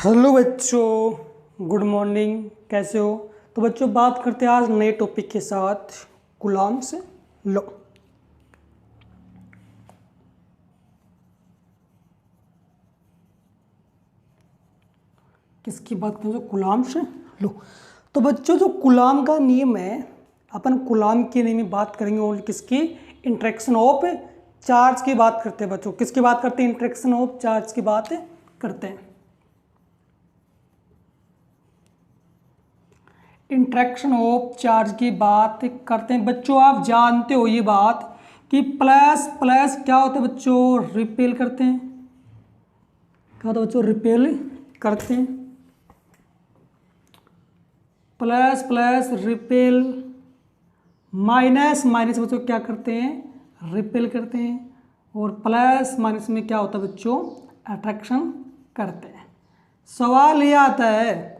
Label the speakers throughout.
Speaker 1: Hello बच्चों, good morning. कैसे हो? तो बच्चों बात करते हैं आज नए टॉपिक के साथ, कूलम्ब्स लॉ। किसकी बात करें? Coulomb's law. तो बच्चों जो कूलम्ब का नियम है, अपन कूलम्ब के नियम में बात करेंगे और किसकी? इंटरेक्शन ऑफ चार्ज की बात करते हैं बच्चों। किसकी बात करते हैं? इंटरेक्शन ऑफ चार्ज की बात करते हैं। इंट्रैक्शन ऑफ चार्ज की बात करते हैं बच्चों। आप जानते हो ये बात कि प्लस प्लस क्या होता है बच्चों? रिपेल करते हैं। क्या होता है बच्चों? रिपेल करते हैं। Plus plus repel, minus minus बच्चों क्या करते हैं? रिपेल करते हैं। और प्लस माइनस में क्या होता है बच्चों? अट्रैक्शन करते हैं। सवाल ये आता है,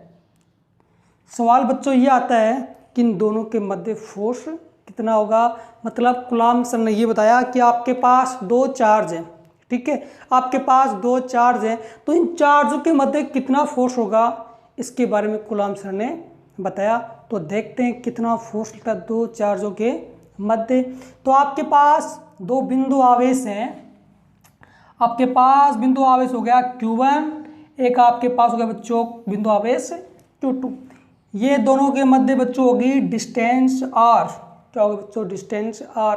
Speaker 1: सवाल बच्चों ये आता है कि इन दोनों के मध्य फोर्स कितना होगा? मतलब कूलम्ब सर ने ये बताया कि आपके पास दो चार्ज हैं, ठीक है, आपके पास दो चार्ज हैं, तो इन चार्जों के मध्य कितना फोर्स होगा, इसके बारे में कूलम्ब सर ने बताया। तो देखते हैं कितना फोर्स लगता है दो चार्जों के मध्य। तो आपके पास दो बिंदु आवेश हैं। आपके पास बिंदु आवेश हो गया Q1, एक आपके पास हो गया बच्चों बिंदु आवेश Q2। ये दोनों के मध्य बच्चों होगी डिस्टेंस R। क्या होगा बच्चों? डिस्टेंस R,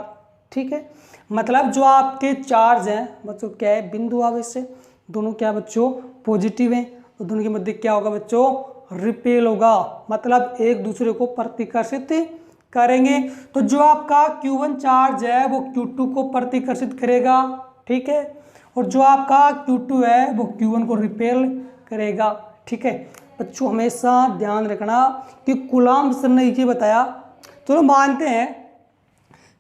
Speaker 1: ठीक है। मतलब जो आपके चार्ज हैं बच्चों क्या है? बिंदु आवेश है। दोनों क्या बच्चों? पॉजिटिव हैं। तो दोनों के मध्य क्या होगा बच्चों? रिपेल होगा, मतलब एक दूसरे को प्रतिकर्षित करेंगे। तो जो आपका Q1 चार्ज है वो Q2 को प्रतिकर्षित करेगा, ठीक है, और जो आपका Q2 है वो Q1 को रिपेल करेगा, ठीक है। बच्चों हमेशा ध्यान रखना कि कूलम्ब सर ने ये बताया, तो मानते हैं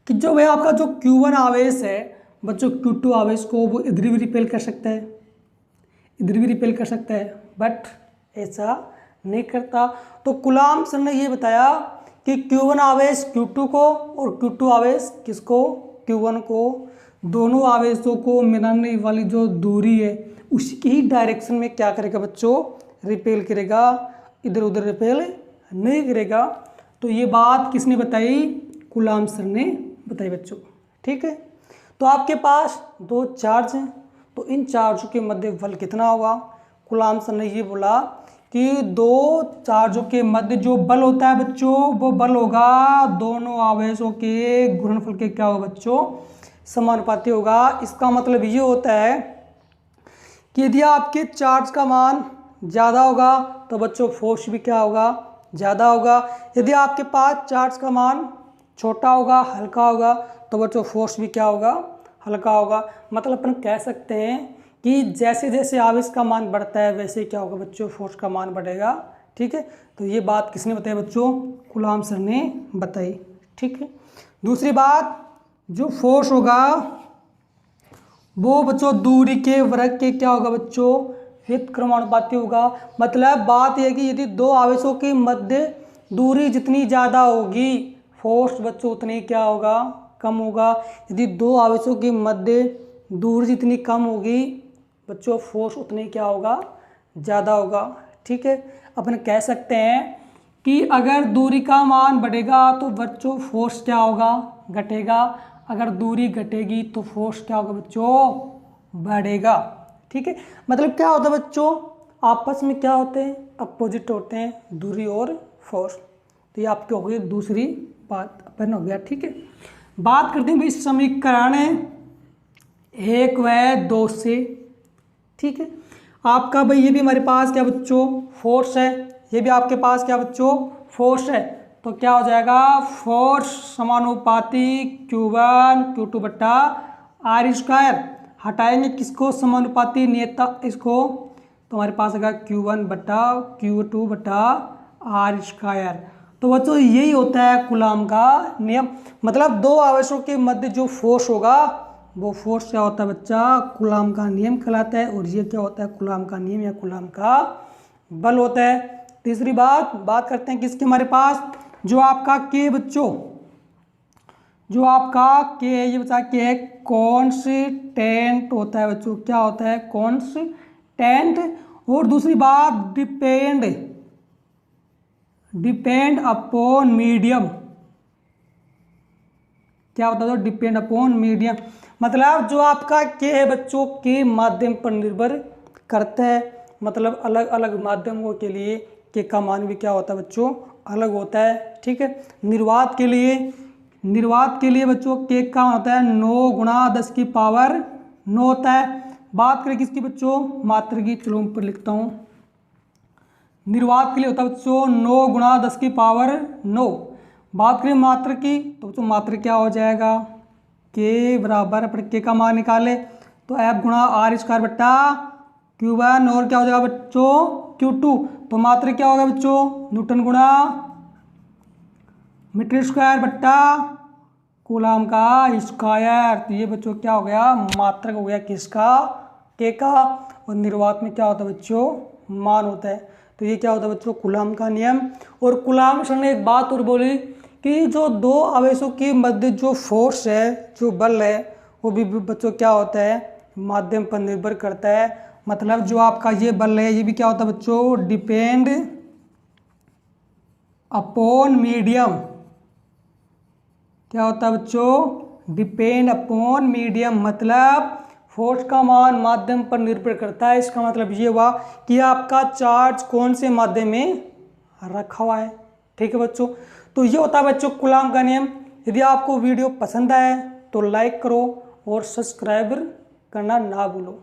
Speaker 1: कि जो भाई आपका जो Q1 आवेश है बच्चों, Q2 आवेश को वो इधर भी रिपेल कर सकता है, इधर भी रिपेल कर सकता है, बट ऐसा नहीं करता। तो कूलम्ब सर ने ये बताया कि Q1 आवेश Q2 को और Q2 आवेश किसको? Q1 को। दोनों आवेशों को मिलाने वाली जो दूरी है उसी की ही डायरेक्शन में क्या करेगा बच्चों? रिपेल करेगा, इधर उधर रिपेल नहीं करेगा। तो ये बात किसने बताई? कूलम्ब सर ने बताई बच्चों, ठीक है। तो आपके पास दो चार्ज हैं, तो इन चार्जों के मध्य बल कितना होगा? कूलम्ब सर ने ये बोला कि दो चार्जों के मध्य जो बल होता है बच्चों वो बल होगा दोनों आवेशों के गुणनफल के क्या होगा बच्चों? समानुपाती होगा। इसका मतलब ये होता है कि यदि आपके चार्ज का मान ज़्यादा होगा तो बच्चों फोर्स भी क्या होगा? ज़्यादा होगा। यदि आपके पास चार्ज का मान छोटा होगा, हल्का होगा, तो बच्चों फोर्स भी क्या होगा? हल्का होगा। मतलब अपन कह सकते हैं कि जैसे जैसे आवेश का मान बढ़ता है वैसे क्या होगा बच्चों? फोर्स का मान बढ़ेगा, ठीक है। तो ये बात किसने बताई बच्चों? कूलम्ब सर ने बताई, ठीक है। दूसरी बात, जो फोर्स होगा वो बच्चों दूरी के वर्ग के क्या होगा बच्चों? व्युत्क्रमानुपाती होगा। मतलब बात यह है कि यदि दो आवेशों के मध्य दूरी जितनी ज़्यादा होगी फोर्स बच्चों उतनी क्या होगा? कम होगा। यदि दो आवेशों के मध्य दूरी जितनी कम होगी बच्चों फोर्स उतनी क्या होगा? ज़्यादा होगा, ठीक है। अपन कह सकते हैं कि अगर दूरी का मान बढ़ेगा तो बच्चों फोर्स क्या होगा? घटेगा। अगर दूरी घटेगी तो फोर्स क्या होगा बच्चों? बढ़ेगा, ठीक है। मतलब क्या होता है बच्चों? आपस में क्या होते हैं? अपोजिट होते हैं, दूरी और फोर्स। तो ये आपकी हो गई दूसरी बात, अपन हो गया, ठीक है। बात करते हैं भाई समीकरण 1 व 2 से, ठीक है। आपका भाई ये भी हमारे पास क्या बच्चों? फोर्स है। ये भी आपके पास क्या बच्चों? फोर्स है। तो क्या हो जाएगा? फोर्स समानुपाती Q1 Q2 बट्टा R स्क्वायर। हटाएंगे किसको? समानुपाती नियता इसको, तो हमारे पास आएगा Q1 बट्टा Q2 बट्टा R स्क्वायर। तो बच्चों यही होता है कूलम्ब का नियम। मतलब दो आवेशों के मध्य जो फोर्स होगा वो फोर्स क्या होता है बच्चा? कूलम्ब का नियम कहलाता है। और ये क्या होता है? कूलम्ब का नियम या कूलम्ब का बल होता है। तीसरी बात करते हैं किसके हमारे पास? जो आपका के बच्चों, जो आपका के है, ये बच्चा के है कॉन्स्टेंट होता है बच्चों। क्या होता है? कॉन्स्टेंट। और दूसरी बात डिपेंड अपॉन मीडियम। क्या होता है? डिपेंड अपॉन मीडियम मतलब जो आपका के है बच्चों के माध्यम पर निर्भर करता है। मतलब अलग अलग माध्यमों के लिए के का मान भी क्या होता है बच्चों? अलग होता है। ठीक है। निर्वात के लिए बच्चों के का होता है 9 गुणा 10 की पावर 9 होता है। बात करें किसकी बच्चों? मात्र की। चलो पर लिखता हूँ। निर्वात के लिए होता है बच्चों 9 गुणा 10 की पावर 9। बात करें मात्र की तो बच्चों मात्र क्या हो जाएगा? के बराबर अपन के का मान निकाले तो F गुणा आर स्क्वायर बट्टा Q1 और क्या हो जाएगा बच्चों? Q2। तो मात्र क्या होगा बच्चों? न्यूटन गुणा मीटर स्क्वायर बट्टा कूलाम का स्क्वायर। तो ये बच्चों क्या हो गया? मात्रक हो गया किसका? के का। और निर्वात में क्या होता है बच्चों? मान होता है। तो ये क्या होता है बच्चों? कूलाम का नियम। और कूलाम सर ने एक बात और बोली कि जो दो आवेशों के मध्य जो फोर्स है, जो बल है, वो भी बच्चों क्या होता है? माध्यम पर निर्भर करता है। मतलब जो आपका ये बल है ये भी क्या होता है बच्चों? Depend upon medium. क्या होता है बच्चों? डिपेंड अपॉन मीडियम मतलब फोर्स का मान माध्यम पर निर्भर करता है। इसका मतलब ये हुआ कि आपका चार्ज कौन से माध्यम में रखा हुआ है। ठीक है बच्चों। तो ये होता है बच्चों कूलाम का नियम। यदि आपको वीडियो पसंद आए तो लाइक करो और सब्सक्राइब करना ना भूलो।